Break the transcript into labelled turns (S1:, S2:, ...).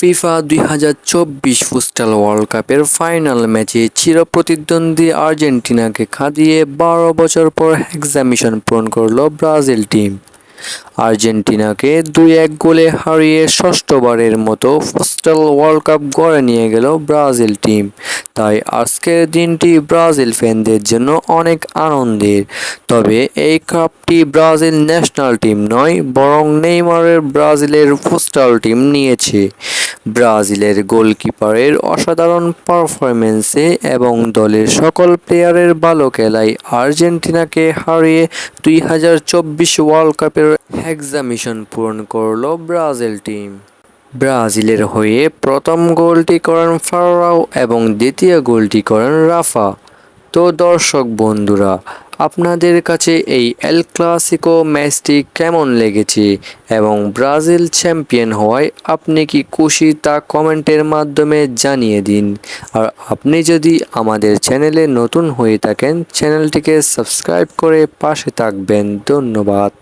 S1: FIFA ২০২৪ futsal world কাপের final ম্যাচে চিরপ্রতিদ্বন্দ্বী আর্জেন্টিনাকে হারিয়ে ১২ বছর পর হেক্সা মিশন পূরণ করল ব্রাজিল টিম। আর্জেন্টিনাকে ২-১ গোলে হারিয়ে ষষ্ঠবারের মতো ফুটসাল ওয়ার্ল্ড কাপ গড়ে নিয়ে গেল ব্রাজিল টিম। তাই আজকের দিনটি ব্রাজিল ফ্যানদের জন্য অনেক আনন্দের। তবে এই কাপটি ব্রাজিল ন্যাশনাল টিম নয়, বরং নেইমারের ব্রাজিলের ফুটসাল টিম নিয়েছে। ব্রাজিলের গোলকিপারের অসাধারণ পারফরম্যান্সে এবং দলের সকল প্লেয়ারের ভালো খেলায় আর্জেন্টিনাকে হারিয়ে ২০২৪ ওয়ার্ল্ড কাপের হেক্সা মিশন পূরণ করল ব্রাজিল টিম। ব্রাজিলের হয়ে প্রথম গোলটি করেন ফারাও এবং দ্বিতীয় গোলটি করেন রাফা। তো দর্শক বন্ধুরা, আপনাদের কাছে এই এল ক্লাসিকো ম্যাচটি কেমন লেগেছে এবং ব্রাজিল চ্যাম্পিয়ন হওয়ায় আপনি কি খুশি তা কমেন্টের মাধ্যমে জানিয়ে দিন। আর আপনি যদি আমাদের চ্যানেলে নতুন হয়ে থাকেন, চ্যানেলটিকে সাবস্ক্রাইব করে পাশে থাকবেন। ধন্যবাদ।